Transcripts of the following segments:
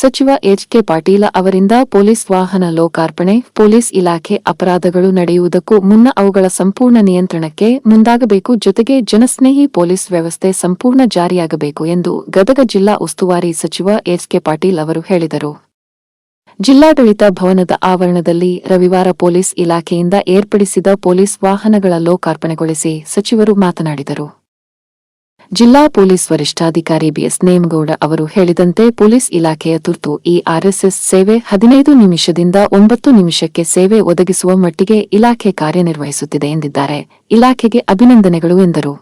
ಸಚಿವ ಎಚ್.ಕೆ. ಪಾಟೀಲ ಅವರಿಂದ ಪೊಲೀಸ್ ವಾಹನ ಲೋಕಾರ್ಪಣೆ. ಪೊಲೀಸ್ ಇಲಾಖೆ ಅಪರಾಧಗಳು ನಡೆಯುವುದಕ್ಕೂ ಮುನ್ನ ಅವುಗಳ ಸಂಪೂರ್ಣ ನಿಯಂತ್ರಣಕ್ಕೆ ಮುಂದಾಗಬೇಕು. ಜೊತೆಗೆ ಜನಸ್ನೇಹಿ ಪೊಲೀಸ್ ವ್ಯವಸ್ಥೆ ಸಂಪೂರ್ಣ ಜಾರಿಯಾಗಬೇಕು ಎಂದು ಗದಗ ಜಿಲ್ಲಾ ಉಸ್ತುವಾರಿ ಸಚಿವ ಎಚ್.ಕೆ. ಪಾಟೀಲ್ ಅವರು ಹೇಳಿದರು. ಜಿಲ್ಲಾಡಳಿತ ಭವನದ ಆವರಣದಲ್ಲಿ ರವಿವಾರ ಪೊಲೀಸ್ ಇಲಾಖೆಯಿಂದ ಏರ್ಪಡಿಸಿದ ಪೊಲೀಸ್ ವಾಹನಗಳ ಲೋಕಾರ್ಪಣೆಗೊಳಿಸಿ ಸಚಿವರು ಮಾತನಾಡಿದರು. ಜಿಲ್ಲಾ ಪೊಲೀಸ್ ವರಿಷ್ಠಾಧಿಕಾರಿ ಬಿಎಸ್ ನೇಮಗೌಡ ಅವರು ಹೇಳಿದಂತೆ ಪೊಲೀಸ್ ಇಲಾಖೆಯ ತುರ್ತು ಆರ್ಎಸ್ಎಸ್ ಸೇವೆ 15 ನಿಮಿಷದಿಂದ 9 ನಿಮಿಷಕ್ಕೆ ಸೇವೆ ಒದಗಿಸುವ ಮಟ್ಟಿಗೆ ಇಲಾಖೆ ಕಾರ್ಯನಿರ್ವಹಿಸುತ್ತಿದೆ ಎಂದಿದ್ದಾರೆ. ಇಲಾಖೆಗೆ ಅಭಿನಂದನೆಗಳು ಎಂದರು.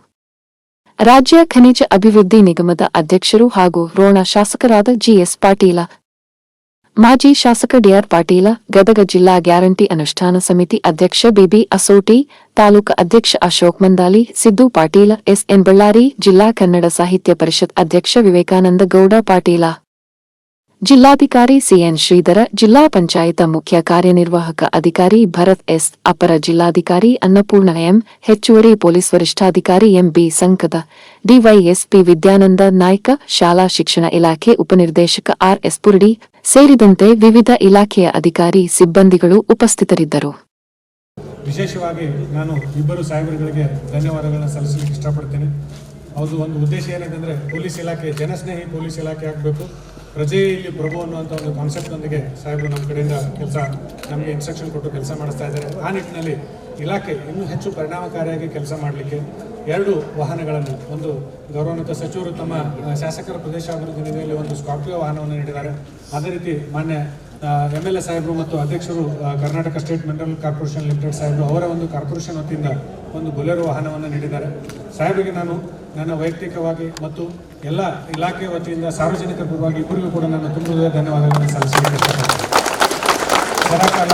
ರಾಜ್ಯ ಖನಿಜ ಅಭಿವೃದ್ಧಿ ನಿಗಮದ ಅಧ್ಯಕ್ಷರು ಹಾಗೂ ರೋಣ ಶಾಸಕರಾದ ಜಿಎಸ್ ಪಾಟೀಲ, ಮಾಜಿ ಶಾಸಕ ಡಿಆರ್ ಪಾಟೀಲ, ಗದಗ ಜಿಲ್ಲಾ ಗ್ಯಾರಂಟಿ ಅನುಷ್ಠಾನ ಸಮಿತಿ ಅಧ್ಯಕ್ಷ ಬಿಬಿ ಅಸೋಟಿ, ತಾಲೂಕು ಅಧ್ಯಕ್ಷ ಅಶೋಕ್ ಮಂದಾಲಿ, ಸಿದ್ದು ಪಾಟೀಲ, ಎಸ್ಎನ್ ಬಳ್ಳಾರಿ, ಜಿಲ್ಲಾ ಕನ್ನಡ ಸಾಹಿತ್ಯ ಪರಿಷತ್ ಅಧ್ಯಕ್ಷ ವಿವೇಕಾನಂದ ಗೌಡ ಪಾಟೀಲ, ಜಿಲ್ಲಾಧಿಕಾರಿ ಸಿಎನ್ ಶ್ರೀಧರ, ಜಿಲ್ಲಾ ಪಂಚಾಯತ ಮುಖ್ಯ ಕಾರ್ಯನಿರ್ವಾಹಕ ಅಧಿಕಾರಿ ಭರತ್ ಎಸ್, ಅಪರ ಜಿಲ್ಲಾಧಿಕಾರಿ ಅನ್ನಪೂರ್ಣ ಎಂ, ಹೆಚ್ಚುವರಿ ಪೊಲೀಸ್ ವರಿಷ್ಠಾಧಿಕಾರಿ ಎಂಬಿ ಸಂಕದ, ಡಿವೈಎಸ್ಪಿ ವಿದ್ಯಾನಂದ ನಾಯ್ಕ, ಶಾಲಾ ಶಿಕ್ಷಣ ಇಲಾಖೆ ಉಪನಿರ್ದೇಶಕ ಆರ್ಎಸ್ ಪುರಡಿ ಸೇರಿದಂತೆ ವಿವಿಧ ಇಲಾಖೆಯ ಅಧಿಕಾರಿ ಸಿಬ್ಬಂದಿಗಳು ಉಪಸ್ಥಿತರಿದ್ದರು. ವಿಶೇಷವಾಗಿ ನಾನು ಇಬ್ಬರು ಸಾಹೇಬರುಗಳಿಗೆ ಧನ್ಯವಾದಗಳನ್ನು ಸಲ್ಲಿಸಲಿಕ್ಕೆ ಇಷ್ಟಪಡ್ತೇನೆ. ಅದು ಒಂದು ಉದ್ದೇಶ ಏನಿದೆ ಅಂದರೆ ಪೊಲೀಸ್ ಇಲಾಖೆ ಜನಸ್ನೇಹಿ ಪೊಲೀಸ್ ಇಲಾಖೆ ಆಗಬೇಕು, ಪ್ರಜೆ ಇಲ್ಲಿ ಪ್ರಭು ಅನ್ನುವಂಥ ಒಂದು ಕಾನ್ಸೆಪ್ಟ್ನೊಂದಿಗೆ ಸಾಹೇಬರು ನಮ್ಮ ಕಡೆಯಿಂದ ನಮಗೆ ಇನ್ಸ್ಟ್ರಕ್ಷನ್ ಕೊಟ್ಟು ಕೆಲಸ ಮಾಡಿಸ್ತಾ ಇದ್ದಾರೆ. ಆ ನಿಟ್ಟಿನಲ್ಲಿ ಇಲಾಖೆ ಇನ್ನೂ ಹೆಚ್ಚು ಪರಿಣಾಮಕಾರಿಯಾಗಿ ಕೆಲಸ ಮಾಡಲಿಕ್ಕೆ 2 ವಾಹನಗಳನ್ನು, ಒಂದು ಗೌರವಾನ್ವಿತ ಸಚಿವರು ತಮ್ಮ ಶಾಸಕರ ಪ್ರದೇಶ ಅಭಿವೃದ್ಧಿ ನಿಧಿಯಲ್ಲಿ ಒಂದು ಸ್ಕಾರ್ಪಿಯೋ ವಾಹನವನ್ನು ನೀಡಿದ್ದಾರೆ. ಅದೇ ರೀತಿ ಮಾನ್ಯ MLA ಸಾಹೇಬರು ಮತ್ತು ಅಧ್ಯಕ್ಷರು Karnataka state mineral corporation limited ಸಾಹೇಬರು ಅವರ ಒಂದು ಕಾರ್ಪೊರೇಷನ್ ವತಿಯಿಂದ ಒಂದು ಬೊಲೆರೋ ವಾಹನವನ್ನು ನೀಡಿದ್ದಾರೆ. ಸಾಹೇಬರಿಗೆ ನಾನು ನನ್ನ ವೈಯಕ್ತಿಕವಾಗಿ ಮತ್ತು ಎಲ್ಲ ಇಲಾಖೆ ವತಿಯಿಂದ ಸಾರ್ವಜನಿಕ ಪರವಾಗಿ ಇಬ್ಬರಿಗೂ ಕೂಡ ನಾನು ತುಂಬ ಧನ್ಯವಾದಗಳನ್ನು ಸಲ್ಲಿಸಲಿಕ್ಕೆ ಇಷ್ಟಪಡ್ತೇನೆ. ಸದಾಕಾಲ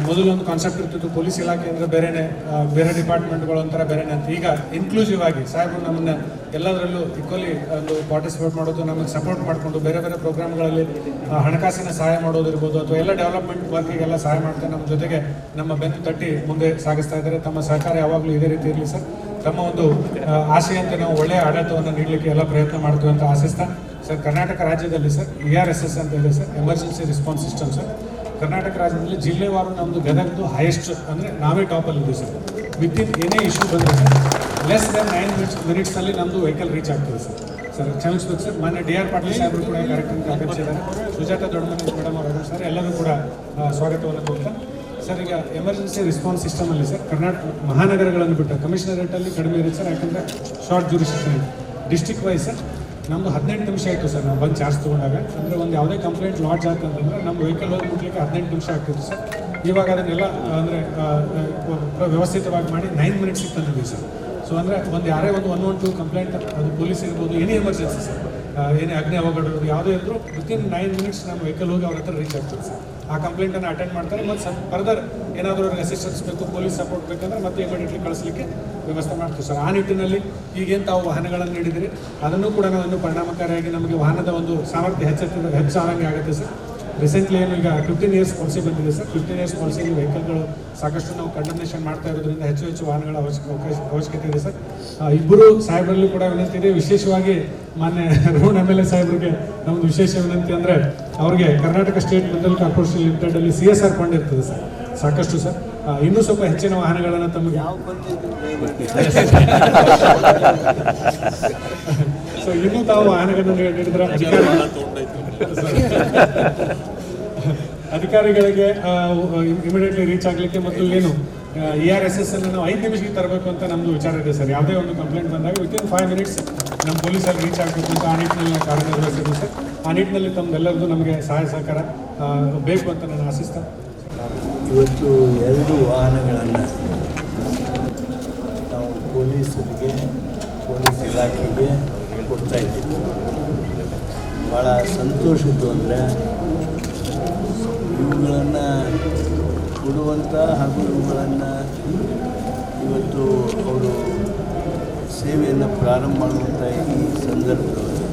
ಮೊದಲೊಂದು ಕಾನ್ಸೆಪ್ಟ್ ಇರ್ತಿತ್ತು, ಪೊಲೀಸ್ ಇಲಾಖೆ ಅಂದರೆ ಬೇರೆ ಡಿಪಾರ್ಟ್ಮೆಂಟ್ಗಳು ಒಂಥರ ಬೇರೆನೆ ಅಂತ. ಈಗ ಇನ್ಕ್ಲೂಸಿವ್ ಆಗಿ ಸಾಹೇಬರು ನಮ್ಮನ್ನು ಎಲ್ಲದರಲ್ಲೂ ಈಕ್ವಲಿ ಒಂದು ಪಾರ್ಟಿಸಿಪೇಟ್ ಮಾಡೋದು, ನಮಗೆ ಸಪೋರ್ಟ್ ಮಾಡಿಕೊಂಡು ಬೇರೆ ಪ್ರೋಗ್ರಾಮ್ಗಳಲ್ಲಿ ಹಣಕಾಸಿನ ಸಹಾಯ ಮಾಡೋದಿರ್ಬೋದು ಅಥವಾ ಎಲ್ಲ ಡೆವಲಪ್ಮೆಂಟ್ ವರ್ಕಿಗೆಲ್ಲ ಸಹಾಯ ಮಾಡ್ತಾರೆ. ನಮ್ಮ ಜೊತೆಗೆ ನಮ್ಮ ಬೆನ್ನು ತಟ್ಟಿ ಮುಂದೆ ಸಾಗಿಸ್ತಾ ಇದ್ದಾರೆ. ತಮ್ಮ ಸಹಕಾರ ಯಾವಾಗಲೂ ಇದೇ ರೀತಿ ಇರಲಿ ಸರ್. ತಮ್ಮ ಒಂದು ಆಶೆಯಂತೆ ನಾವು ಒಳ್ಳೆಯ ಆಡಳಿತವನ್ನು ನೀಡಲಿಕ್ಕೆ ಎಲ್ಲ ಪ್ರಯತ್ನ ಮಾಡ್ತೀವಿ ಅಂತ ಆಶಿಸ್ತಾ ಸರ್, ಕರ್ನಾಟಕ ರಾಜ್ಯದಲ್ಲಿ ಸರ್ ERSS ಅಂತ ಇದೆ sir, emergency response system sir. Karnataka ರಾಜ್ಯದಲ್ಲಿ ಜಿಲ್ಲೆವಾರು ನಮ್ಮದು ಗದಗದು ಹೈಯೆಸ್ಟ್ ಅಂದರೆ ನಾವೇ ಟಾಪಲ್ಲಿದ್ದೀವಿ ಸರ್. ವಿತಿನ್ ಏನೇ ಇಶ್ಯೂ ಬಂದರೆ ಸರ್ ಲೆಸ್ ದೆನ್ 9 ಮಿನಿಟ್ಸ್ನಲ್ಲಿ ನಮ್ಮದು ವೆಹಿಕಲ್ ರೀಚ್ ಆಗ್ತದೆ ಸರ್. ಕ್ಷಮಿಸ್ಬೇಕು ಸರ್. ಮಾನ್ಯ DR ಪಾಟೀಲ್ ಸಾಹೇಬರು ಕೂಡ ಕಾರ್ಯಕ್ರಮಕ್ಕೆ ಆಗಮಿಸಿದ್ದಾರೆ. ಸುಜಾತ ದೊಡ್ಡಮನಿ ಮೇಡಮ್ ಅವರು ಸರ್, ಎಲ್ಲರೂ ಕೂಡ ಸ್ವಾಗತವನ್ನು ಕೊಡ್ತಾ ಸರ್. ಈಗ ಎಮರ್ಜೆನ್ಸಿ ರೆಸ್ಪಾನ್ಸ್ ಸಿಸ್ಟಮಲ್ಲಿ ಸರ್ ಕರ್ನಾಟಕ ಮಹಾನಗರಗಳನ್ನು ಬಿಟ್ಟು ಕಮಿಷನರೇಟಲ್ಲಿ ಕಡಿಮೆ ಇರುತ್ತೆ ಸರ್, ಯಾಕಂದರೆ short jurisdiction. District wise sir ನಮ್ಮದು 18 ನಿಮಿಷ ಆಯಿತು ಸರ್. ನಾವು ಬಂದು ಚಾರ್ಜ್ ತೊಗೊಂಡಾಗ ಅಂದರೆ ಒಂದು ಯಾವುದೇ ಕಂಪ್ಲೇಂಟ್ ಲಾಡ್ಜ್ ಆಗ್ತಂತಂದರೆ ನಮ್ಮ ವೆಹಿಕಲ್ ಹೋಗಿ ಮುಟ್ಲಿಕ್ಕೆ 18 ನಿಮಿಷ ಆಗ್ತಿತ್ತು ಸರ್. ಇವಾಗ ಅದನ್ನೆಲ್ಲ ಅಂದರೆ ವ್ಯವಸ್ಥಿತವಾಗಿ ಮಾಡಿ 9 ಮಿನಿಟ್ಸಿಗೆ ತಂದಿದ್ದೀವಿ ಸರ್. ಸೊ ಅಂದರೆ ಒಂದು ಯಾರೇ ಒಂದು 112 ಕಂಪ್ಲೇಂಟ್, ಅದು ಪೊಲೀಸ್ ಇರ್ಬೋದು, ಎನಿ ಎಮರ್ಜೆನ್ಸಿ ಸರ್, ಏನೇ ಅಗ್ನಿ ಅವಘಡ ಯಾವುದೇ ಇದ್ದರೂ ವಿತಿನ್ 9 ಮಿನಿಟ್ಸ್ ನಮ್ಮ ವೆಹಿಕಲ್ ಹೋಗಿ ಅವ್ರ ಹತ್ರ ರೀಚ್ ಆಗ್ತದೆ ಸರ್. ಆ ಕಂಪ್ಲೇಂಟನ್ನು ಅಟೆಂಡ್ ಮಾಡ್ತಾರೆ. ಮತ್ತು ಫರ್ದರ್ ಏನಾದರೂ ಅವ್ರಿಗೆ ಅಸಿಸ್ಟೆನ್ಸ್ ಬೇಕು, ಪೊಲೀಸ್ ಸಪೋರ್ಟ್ ಬೇಕಂದ್ರೆ ಮತ್ತೆ ಇಮಿಡಿಯೇಟ್ಲಿ ಕಳಿಸ್ಲಿಕ್ಕೆ ವ್ಯವಸ್ಥೆ ಮಾಡ್ತೀವಿ ಸರ್. ಆ ನಿಟ್ಟಿನಲ್ಲಿ ಈಗೇನು ತಾವು ವಾಹನಗಳನ್ನು ನೀಡಿದಿರಿ ಅದನ್ನು ಕೂಡ ನಾವು ಇನ್ನೂ ಪರಿಣಾಮಕಾರಿಯಾಗಿ ನಮಗೆ ವಾಹನದ ಒಂದು ಸಾಮರ್ಥ್ಯ ಹೆಚ್ಚಾದಂಗೆ ಆಗುತ್ತೆ ಸರ್. ರೀಸೆಂಟ್ಲಿ ಏನು ಈಗ 15 ಇಯರ್ಸ್ ಪಾಲಿಸಿ ಬಂದಿದೆ ಸರ್. 15 ಇಯರ್ಸ್ ಪಾಲಿಸಿಗೆ ವೆಹಿಕಲ್ಗಳು ಸಾಕಷ್ಟು ನಾವು ಕಂಡಮ್ನೇಷನ್ ಮಾಡ್ತಾ ಇರೋದ್ರಿಂದ ಹೆಚ್ಚು ವಾಹನಗಳ ಅವಶ್ಯಕತೆ ಇದೆ ಸರ್. ಇಬ್ಬರು ಸಾಹೇಬರಲ್ಲಿ ಕೂಡ ವಿನಂತಿ ಇದೆ. ವಿಶೇಷವಾಗಿ ಮಾನ್ಯ ರೋಣ MLA ಸಾಹೇಬರಿಗೆ ನಮ್ಮದು ವಿಶೇಷ ವಿನಂತಿ ಅಂದರೆ ಅವ್ರಿಗೆ ಕರ್ನಾಟಕ ಸ್ಟೇಟ್ ಮಿನರಲ್ ಕಾರ್ಪೊರೇಷನ್ ಲಿಮಿಟೆಡಲ್ಲಿ CSR ಫಂಡ್ ಇರ್ತದೆ ಸರ್ ಸಾಕಷ್ಟು ಸರ್. ಇನ್ನೂ ಸ್ವಲ್ಪ ಹೆಚ್ಚಿನ ವಾಹನಗಳನ್ನು ತಮಗೆ ಸೊ ಇನ್ನೂ ತಾವು ವಾಹನಗಳನ್ನು ನೀಡಿದ್ರೆ ಅಧಿಕಾರಿಗಳಿಗೆ ಇಮಿಡಿಯೇಟ್ಲಿ ರೀಚ್ ಆಗಲಿಕ್ಕೆ ಮತ್ತು ಏನು ERSS ಅನ್ನು ನಾವು 5 ನಿಮಿಷಕ್ಕೆ ತರಬೇಕು ಅಂತ ನಮ್ಮದು ವಿಚಾರ ಇದೆ ಸರ್. ಯಾವುದೇ ಒಂದು ಕಂಪ್ಲೇಂಟ್ ಬಂದಾಗ ವಿತಿನ್ 5 ಮಿನಿಟ್ಸ್ ನಮ್ಮ ಪೊಲೀಸಲ್ಲಿ ರೀಚ್ ಆಗಬೇಕು ಅಂತ ಆ ನಿಟ್ಟಿನಲ್ಲಿ ನಾವು ಕಾರ್ಯನಿರ್ವಹಿಸಿದ್ವಿ ಸರ್. ಆ ನಿಟ್ಟಿನಲ್ಲಿ ತಮ್ಮೆಲ್ಲರಿಗೂ ನಮಗೆ ಸಹಾಯ ಸಹಕಾರ ಬೇಕು ಅಂತ ನಾನು ಆಶಿಸ್ತಾ ಇವತ್ತು 2 ವಾಹನಗಳನ್ನು ನಾವು ಪೊಲೀಸರಿಗೆ, ಪೊಲೀಸ್ ಇಲಾಖೆಗೆ ಕೊಡ್ತಾ ಇದ್ದೀವಿ. ಭಾಳ ಸಂತೋಷದ್ದು ಅಂದರೆ ಇವುಗಳನ್ನು ಕೊಡುವಂಥ ಹಾಗೂ ಇವುಗಳನ್ನು ಇವತ್ತು ಅವರು ಸೇವೆಯನ್ನು ಪ್ರಾರಂಭ ಮಾಡುವಂಥ ಈ ಸಂದರ್ಭದಲ್ಲಿ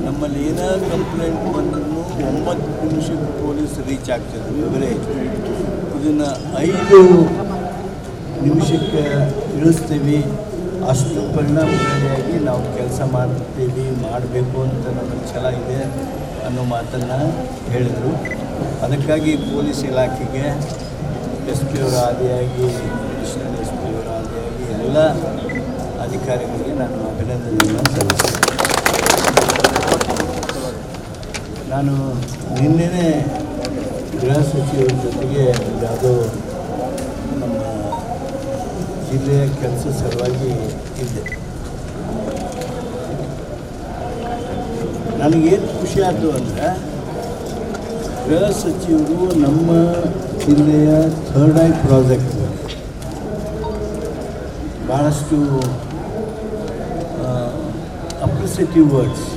ನಮ್ಮಲ್ಲಿ ಏನೇ ಕಂಪ್ಲೇಂಟ್ ಬಂದರೂ 9 ನಿಮಿಷಕ್ಕೆ ಪೊಲೀಸ್ ರೀಚ್ ಆಗ್ತಿದ್ರು ಎವರೇಜ್. ಇದನ್ನು 5 ನಿಮಿಷಕ್ಕೆ ಇಳಿಸ್ತೀವಿ. ಅಷ್ಟು ಪರಿಣಾಮಕಾರಿಯಾಗಿ ನಾವು ಕೆಲಸ ಮಾಡಬೇಕು ಅಂತ ನಮ್ಮ ಛಲ ಇದೆ. ಅನ್ನೋ ಮಾತನ್ನು ಹೇಳಿದರು. ಅದಕ್ಕಾಗಿ ಪೊಲೀಸ್ ಇಲಾಖೆಗೆ ಎಸ್ ಪಿ ಅವರ ಆದಿಯಾಗಿ ಅಡಿಷನಲ್ ಎಸ್ ಪಿ ಅವರ ಆದಿಯಾಗಿ ಎಲ್ಲ ಅಧಿಕಾರಿಗಳಿಗೆ ನಾನು ಅಭಿನಂದನೆಯನ್ನು ಸಲ್ಲಿಸ್ತೇನೆ. ನಾನು ನಿನ್ನೆ ಗೃಹ ಸಚಿವರ ಜೊತೆಗೆ ಯಾವುದೋ ನಮ್ಮ ಜಿಲ್ಲೆಯ ಕೆಲಸ ಸಲುವಾಗಿ ಇದ್ದೆ. ನನಗೇನು ಖುಷಿ ಆಯಿತು ಅಂದರೆ ಗೃಹ ಸಚಿವರು ನಮ್ಮ ಜಿಲ್ಲೆಯ ಥರ್ಡ್ ಐ ಪ್ರಾಜೆಕ್ಟ್ ಭಾಳಷ್ಟು ಅಪ್ರಿಸಿಯೇಟಿವ್ ವರ್ಡ್ಸ್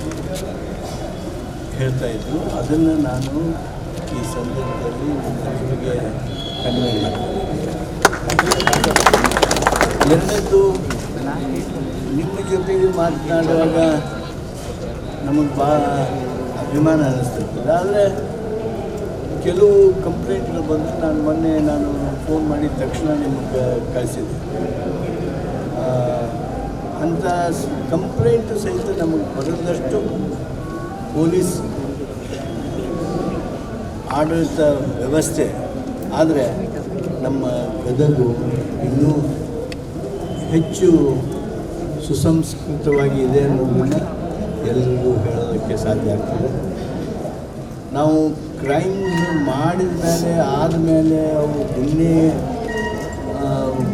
ಹೇಳ್ತಾಯಿದ್ರು. ಅದನ್ನು ನಾನು ಈ ಸಂದರ್ಭದಲ್ಲಿ ನಿಮ್ಮ ಜೊತೆಗೆ ಕನ್ವೆ ಮಾಡ್ತೀನಿ. ಎರಡನೇದು, ನಿಮ್ಮ ಜೊತೆಗೆ ಮಾತನಾಡುವಾಗ ನಮಗೆ ಭಾಳ ಅಭಿಮಾನ ಅನ್ನಿಸ್ತಿರ್ತದೆ. ಆದರೆ ಕೆಲವು ಕಂಪ್ಲೇಂಟ್ಗಳು ಬಂದು ಮೊನ್ನೆ ನಾನು ಫೋನ್ ಮಾಡಿದ ತಕ್ಷಣ ನಿಮಗೆ ಕಳಿಸಿದ್ದೆ. ಅಂಥ ಕಂಪ್ಲೇಂಟ್ ಸಹಿತ ನಮಗೆ ಬರೋದಷ್ಟು ಪೊಲೀಸ್ ಆಡಳಿತ ವ್ಯವಸ್ಥೆ, ಆದರೆ ನಮ್ಮ ಗದಗು ಇನ್ನೂ ಹೆಚ್ಚು ಸುಸಂಸ್ಕೃತವಾಗಿ ಇದೆ ಅನ್ನೋದನ್ನು ಎಲ್ಲರಿಗೂ ಹೇಳೋದಕ್ಕೆ ಸಾಧ್ಯ ಆಗ್ತದೆ. ನಾವು ಕ್ರೈಮ್ ಮಾಡಿದ ಮೇಲೆ ಆದಮೇಲೆ ಅವು ಗುನ್ನೆ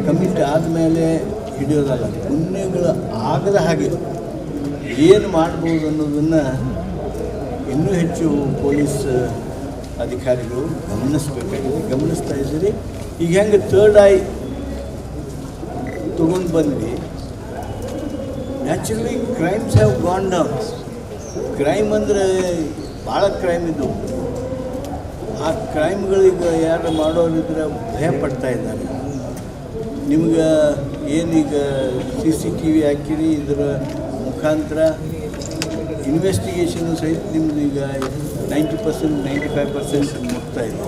ಕಮಿಟ್ ಆದಮೇಲೆ ಹಿಡಿಯೋದಲ್ಲ, ಗುನ್ನೆಗಳು ಆಗದ ಹಾಗೆ ಏನು ಮಾಡ್ಬೋದು ಅನ್ನೋದನ್ನು ಇನ್ನೂ ಹೆಚ್ಚು ಪೊಲೀಸ್ ಅಧಿಕಾರಿಗಳು ಗಮನಿಸಬೇಕಾಗಿದೆ. ಗಮನಿಸ್ತಾ ಇದ್ದೀರಿ. ಈಗ ಹೆಂಗೆ ಥರ್ಡ್ ಐ ತೊಗೊಂಡು ಬಂದ್ವಿ, naturally crimes have gone down. Crime ಅಂದರೆ ಭಾಳ ಕ್ರೈಮ್ ಇದು. ಆ ಕ್ರೈಮ್ಗಳಿಗೆ ಯಾರು ಮಾಡೋರಿದ್ರೆ ಭಯ ಪಡ್ತಾ ಇದ್ದಾರೆ. ನಿಮ್ಗೆ ಏನೀಗ CCTV ಹಾಕಿರಿ, ಇದರ ಮುಖಾಂತರ ಇನ್ವೆಸ್ಟಿಗೇಷನು ಸಹಿತ ನಿಮ್ಮದು ಈಗ 90% 95% ಮುಗ್ತಾ ಇದೆ.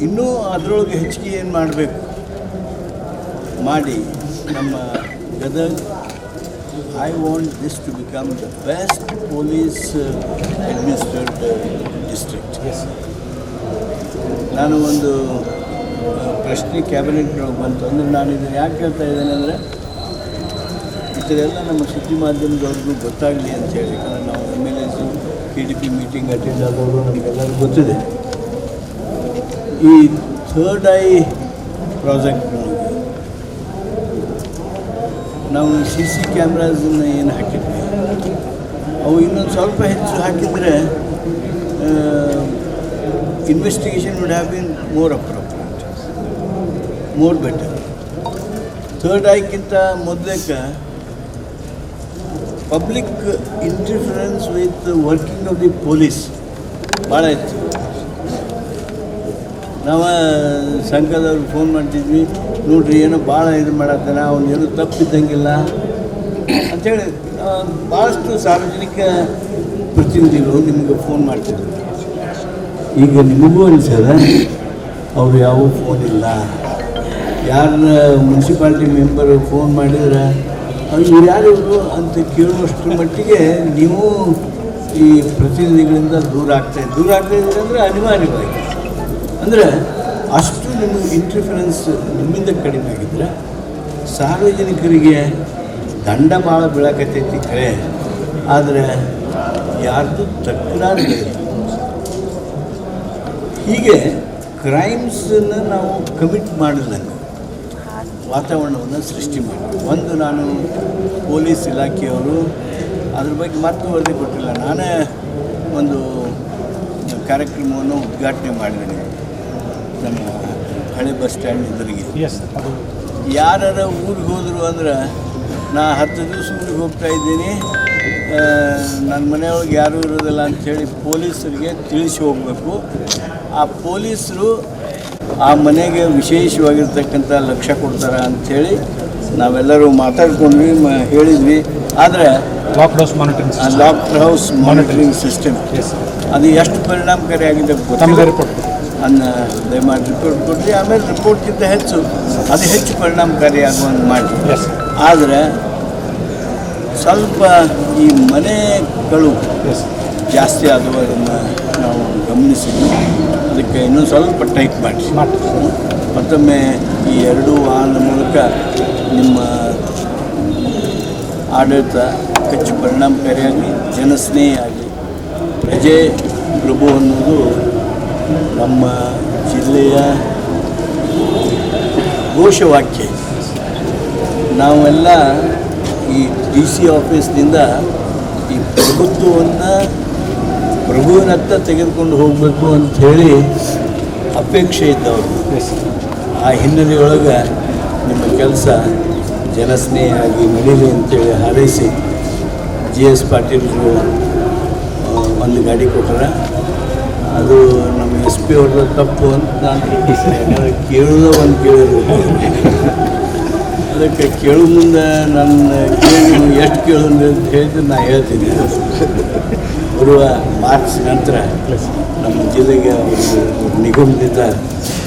ಇನ್ನೂ ಅದರೊಳಗೆ ಹೆಚ್ಚಿಗೆ ಏನು ಮಾಡಬೇಕು ಮಾಡಿ ನಮ್ಮ Gadag, I want this to become the best police administrate district. ನಾನು ಒಂದು ಪ್ರಶ್ನೆ ಕ್ಯಾಬಿನೆಟ್ನೊಳಗೆ ಬಂತು. ಅಂದರೆ ನಾನು ಇದನ್ನು ಯಾಕೆ ಹೇಳ್ತಾ ಇದ್ದೇನೆ ಅಂದರೆ, ಇದೆಲ್ಲ ನಮ್ಮ ಸುದ್ದಿ ಮಾಧ್ಯಮದವ್ರಿಗೂ ಗೊತ್ತಾಗಲಿ ಅಂತೇಳಿ. ಯಾಕಂದರೆ ನಾವು MLAs KDP ಮೀಟಿಂಗ್ ಅಟೆಂಡ್ ಆದವರು ನಮಗೆಲ್ಲರಿಗೂ ಗೊತ್ತಿದೆ. ಈ ಥರ್ಡ್ ಐ ಪ್ರಾಜೆಕ್ಟ್ನೊಳಗೆ ನಾವು CC ಕ್ಯಾಮ್ರಾಸನ್ನು ಏನು ಹಾಕಿದ್ವಿ, ಅವು ಇನ್ನೊಂದು ಸ್ವಲ್ಪ ಹೆಚ್ಚು ಹಾಕಿದರೆ investigation would have been more appropriate, more better. Third ಐಕ್ಕಿಂತ ಮೊದಲಕ್ಕೆ public interference with working of the police ಭಾಳ ಇತ್ತು. ನಾವು ಸಂಘದವ್ರಿಗೆ ಫೋನ್ ಮಾಡ್ತಿದ್ವಿ, ನೋಡ್ರಿ ಏನೋ ಭಾಳ ಇದು ಮಾಡತ್ತಾನ, ಅವ್ನು ಏನೂ ತಪ್ಪಿದ್ದಂಗಿಲ್ಲ ಅಂಥೇಳಿ ಭಾಳಷ್ಟು ಸಾರ್ವಜನಿಕ ಪ್ರತಿನಿಧಿಗಳು ನಿಮಗೆ ಫೋನ್ ಮಾಡ್ತಿದ್ರು. ಈಗ ನಿಮಗೂ ಅನಿಸದ ಅವರು ಯಾವ ಫೋನ್ ಇಲ್ಲ. ಯಾರನ್ನ ಮುನ್ಸಿಪಾಲ್ಟಿ ಮೆಂಬರ್ ಫೋನ್ ಮಾಡಿದ್ರೆ ಇವ್ರು ಯಾರಿವರು ಅಂತ ಕೇಳುವಷ್ಟರ ಮಟ್ಟಿಗೆ ನೀವು ಈ ಪ್ರತಿನಿಧಿಗಳಿಂದ ದೂರ ಆಗ್ತಾಯಿದ್ದೀರಿ ಅಂದರೆ ಅನಿವಾರ್ಯವಾಗಿ. ಅಂದರೆ ಅಷ್ಟು ನಿಮಗೆ ಇಂಟರ್ಫರೆನ್ಸ್ ನಿಮ್ಮಿಂದ ಕಡಿಮೆ ಆಗಿದ್ರೆ ಸಾರ್ವಜನಿಕರಿಗೆ ದಂಡ ಭಾಳ ಬೀಳಕತ್ತೈತಿ ಕರೆ, ಆದರೆ ಯಾರ್ದು ತಕರಾರುಗಳಿಲ್ಲ. ಹೀಗೆ ಕ್ರೈಮ್ಸನ್ನು ನಾವು ಕಮಿಟ್ ಮಾಡಿದಂಗೆ ವಾತಾವರಣವನ್ನು ಸೃಷ್ಟಿ ಮಾಡಿ. ಒಂದು, ನಾನು ಪೊಲೀಸ್ ಇಲಾಖೆಯವರು ಅದ್ರ ಬಗ್ಗೆ ಮತ್ತೆ ವರದಿ ಕೊಟ್ಟಿಲ್ಲ. ನಾನೇ ಒಂದು ಕಾರ್ಯಕ್ರಮವನ್ನು ಉದ್ಘಾಟನೆ ಮಾಡಿದ್ದೇನೆ ನಮ್ಮ ಹಳೆ ಬಸ್ ಸ್ಟ್ಯಾಂಡ್ ಎದುರಿಗೆ. ಯಾರು ಊರಿಗೆ ಹೋದರು ಅಂದ್ರೆ, ನಾ 10 ದಿವಸ ಊರಿಗೆ ಹೋಗ್ತಾ ಇದ್ದೀನಿ, ನನ್ನ ಮನೆಯೊಳಗೆ ಯಾರೂ ಇರೋದಿಲ್ಲ ಅಂಥೇಳಿ ಪೊಲೀಸರಿಗೆ ತಿಳಿಸಿ ಹೋಗಬೇಕು. ಆ ಪೊಲೀಸರು ಆ ಮನೆಗೆ ವಿಶೇಷವಾಗಿರ್ತಕ್ಕಂಥ ಲಕ್ಷ್ಯ ಕೊಡ್ತಾರೆ ಅಂಥೇಳಿ ನಾವೆಲ್ಲರೂ ಮಾತಾಡ್ಕೊಂಡ್ವಿ, ಹೇಳಿದ್ವಿ. ಆದರೆ ಲಾಕ್ಡ್ ಹೌಸ್ ಮಾನಿಟರಿಂಗ್ ಸಿಸ್ಟಮ್ ಅದು ಎಷ್ಟು ಪರಿಣಾಮಕಾರಿ ಆಗಿದೆ ಅದನ್ನ ದಯಮಾಡಿ ರಿಪೋರ್ಟ್ ಕೊಡ್ರಿ. ಆಮೇಲೆ ರಿಪೋರ್ಟ್ಗಿಂತ ಹೆಚ್ಚು ಅದು ಹೆಚ್ಚು ಪರಿಣಾಮಕಾರಿ ಆಗುವಂಗೆ ಮಾಡಿ. ಆದರೆ ಸ್ವಲ್ಪ ಈ ಮನೆಗಳು ಜಾಸ್ತಿ ಆದವು ಅದನ್ನು ನಾವು ಗಮನಿಸಿದ್ವಿ. ಅದಕ್ಕೆ ಇನ್ನೂ ಸ್ವಲ್ಪ ಟೈಪ್ ಮಾಡಿ ಮತ್ತೊಮ್ಮೆ ಈ ಎರಡೂ ವಾಹನದ ಮೂಲಕ ನಿಮ್ಮ ಆಡಳಿತ ಹೆಚ್ಚು ಪರಿಣಾಮಕಾರಿಯಾಗಿ ಜನಸ್ನೇಹಿಯಾಗಿ ಪ್ರಜೆ ಪ್ರಭು ಅನ್ನೋದು ನಮ್ಮ ಜಿಲ್ಲೆಯ ಘೋಷವಾಕ್ಯ. ನಾವೆಲ್ಲ ಈ ಡಿ ಸಿ ಆಫೀಸ್ನಿಂದ ಈ ಪ್ರಭುತ್ವವನ್ನು ಪ್ರಭುವಿನತ್ತ ತೆಗೆದುಕೊಂಡು ಹೋಗಬೇಕು ಅಂಥೇಳಿ ಅಪೇಕ್ಷೆ ಇದ್ದವರು. ಆ ಹಿನ್ನೆಲೆಯೊಳಗೆ ನಿಮ್ಮ ಕೆಲಸ ಜನಸ್ನೇಹಿಯಾಗಿ ನಡೀಲಿ ಅಂತೇಳಿ ಹಾರೈಸಿ GS ಪಾಟೀಲ್ರು ಒಂದು ಗಾಡಿ ಕೊಟ್ಟರೆ ಅದು ನಮ್ಮ SP ಅವ್ರದ್ದು ತಪ್ಪು ಅಂತ ನಾನು ಕೇಳೋದ ಒಂದು ಕೇಳಿದ್ರು. ಅದಕ್ಕೆ ಕೇಳೋ ಮುಂದೆ ನನ್ನ ಕೇಳಿ ಎಷ್ಟು ಕೇಳೋದು ಅಂತ ಹೇಳಿದ್ರೆ ನಾನು ಹೇಳ್ತೀನಿ. ಬರುವ ಮಾರ್ಚ್ ನಂತರ ನಮ್ಮ ಜಿಲ್ಲೆಗೆ ಒಂದು ನಿಗಮದಿಂದ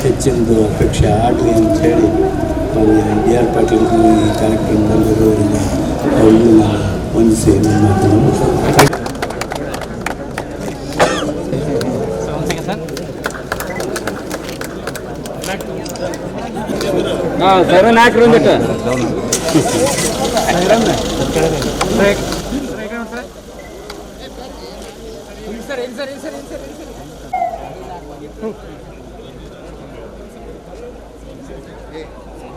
ಹೆಚ್ಚಿನದು ಅಪೇಕ್ಷೆ ಆಗಲಿ ಅಂಥೇಳಿ DR ಪಾಟೀಲ್ ಈ ಕಾರ್ಯಕ್ರಮದಲ್ಲಿರೋದ್ರಿಂದ ಅವ್ರಿಗೂ ನಾನು ವಂದಿಸಿ ನನ್ನ ಮಾತನ್ನು ಮುಗಿಸ್ತೇನೆ. ಸೈರನ್ ಹಾಕ್ರಿ ಒಂದಿಟ್ಟು. ಸರ್